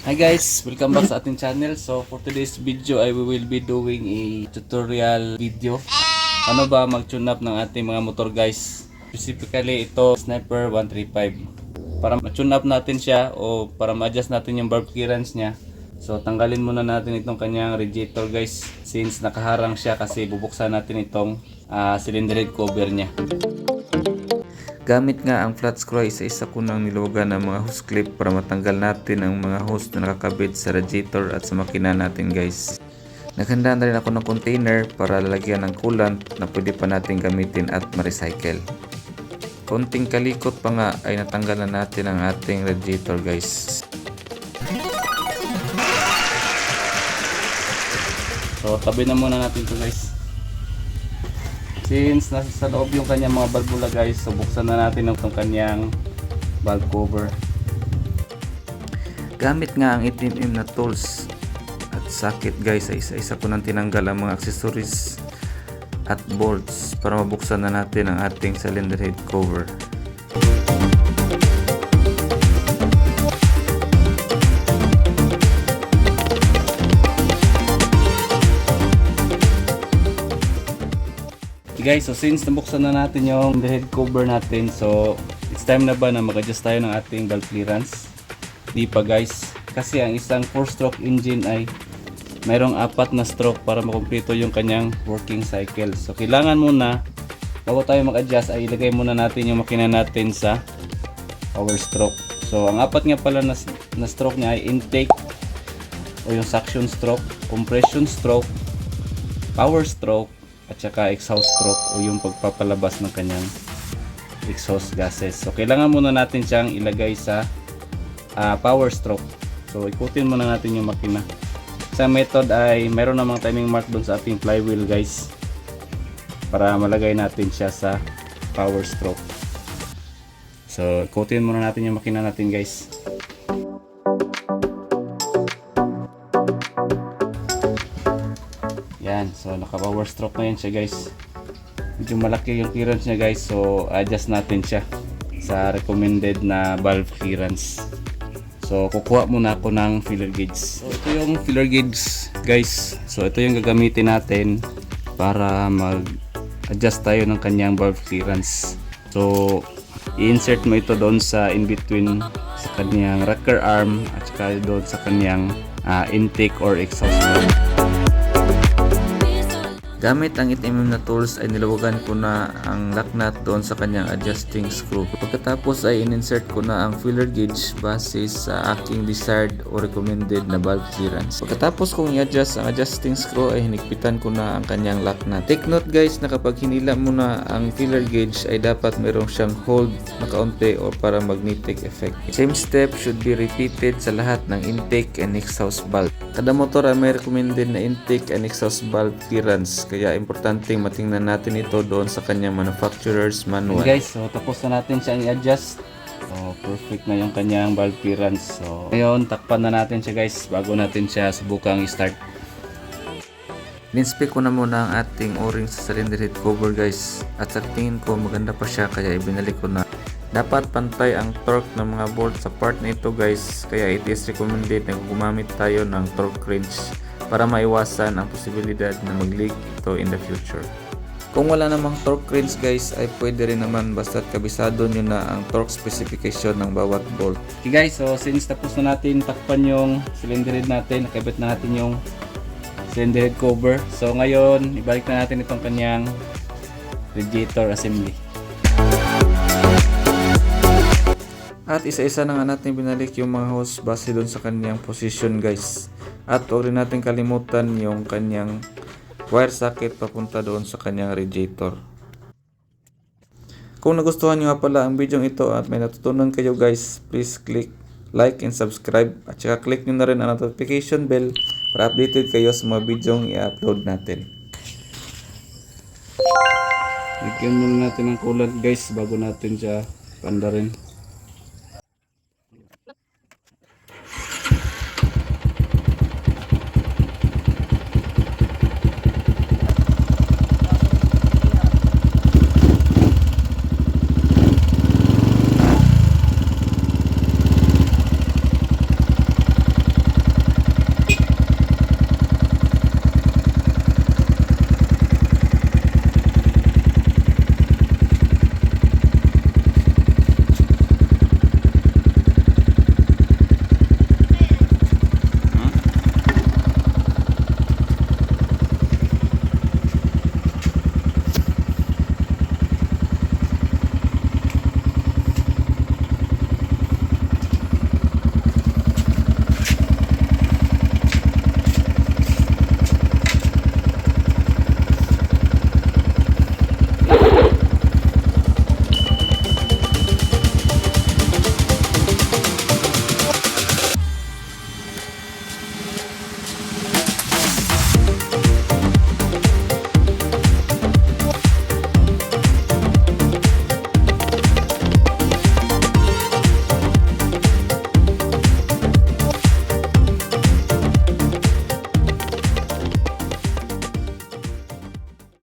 Hi guys, welcome back sa ating channel. So for today's video I will be doing a tutorial video. Ano ba mag-tune up ng ating mga motor guys. Specifically ito Sniper 135. Para ma-tune up natin siya o para ma-adjust natin yung valve clearance niya. So tanggalin muna natin itong kanyang radiator guys, since nakaharang siya kasi bubuksan natin itong cylinder head cover niya. Gamit nga ang flat screw ay isa-isa ko nang niluwagan ng mga hose clip para matanggal natin ang mga hose na nakakabit sa radiator at sa makina natin guys. Naghanda na rin ako ng container para lalagyan ng coolant na pwede pa natin gamitin at ma-recycle. Konting kalikot pa nga ay natanggal na natin ang ating radiator guys. So tabi na muna natin to guys. Since nasa loob yung kanyang mga valvula guys, so buksan na natin ang kanyang valve cover. Gamit nga ang 18mm na tools at socket guys ay isa-isa ko nang tinanggal ang mga accessories at bolts para mabuksan na natin ang ating cylinder head cover. Guys, so since nabuksan na natin yung head cover natin, so it's time na ba na mag-adjust tayo ng ating valve clearance? Di pa guys, kasi ang isang 4-stroke engine ay mayroong 4 na stroke para makumpleto yung kanyang working cycle. So kailangan muna, bago tayo mag-adjust ay ilagay muna natin yung makina natin sa power stroke. So ang 4 nga pala na stroke niya ay intake o yung suction stroke, compression stroke, power stroke, at saka exhaust stroke o yung pagpapalabas ng kanyang exhaust gases. So kailangan muna natin siyang ilagay sa power stroke. So ikutin muna natin yung makina. Sa method ay mayroon namang timing mark doon sa ating flywheel guys, para malagay natin siya sa power stroke. So ikutin muna natin yung makina natin guys. Yan, so naka power stroke na yan siya guys. Medyo malaki yung clearance niya guys, so adjust natin siya sa recommended na valve clearance. So kukuha muna ako ng filler gauge. So ito yung filler gauge guys. So ito yung gagamitin natin para mag-adjust tayo ng kanyang valve clearance. So i-insert mo ito doon sa in between sa kanyang rocker arm at saka doon sa kanyang intake or exhaust valve. Gamit ang 18mm na tools ay niluwagan ko na ang lock nut doon sa kanyang adjusting screw. Pagkatapos ay in-insert ko na ang filler gauge base sa aking desired o recommended na valve clearance. Pagkatapos kong i-adjust ang adjusting screw ay hinigpitan ko na ang kanyang lock nut. Take note guys na kapag hinila mo na ang filler gauge ay dapat mayroong siyang hold na kaunti o para magnetic effect. Same step should be repeated sa lahat ng intake and exhaust valve. Kada motor ay may recommended na intake and exhaust valve clearance. Kaya importanteng matingnan natin ito doon sa kanyang manufacturer's manual. Guys, so tapos na natin siyang i-adjust. So perfect na yung kanyang valve clearance. So ngayon takpan na natin siya guys bago natin siya subukang i-start. In-inspect ko na muna ang ating o-ring sa cylinder head cover guys. At sa tingin ko maganda pa siya kaya ibinalik ko na. Dapat pantay ang torque ng mga bolt sa part na ito guys. Kaya it is recommended na gumamit tayo ng torque wrench para maiwasan ang posibilidad na mag-leak ito in the future. Kung wala namang torque wrench guys ay pwede rin naman basta't kabisado nyo na ang torque specification ng bawat bolt. Okay guys, so since tapos na natin takpan yung cylinder head natin, nakabit na natin yung cylinder head cover. So ngayon, ibalik na natin itong kanyang radiator assembly. At isa-isa na nga natin binalik yung mga hose base doon sa kanyang position guys. At huwag rin natin kalimutan yung kanyang wire socket papunta doon sa kanyang radiator. Kung nagustuhan nyo nga pala ang video ito at may natutunan kayo guys, please click like and subscribe at saka click nyo na rin ang notification bell para updated kayo sa mga video i-upload natin. Lagyan muna natin ng coolant guys bago natin siya pandarin.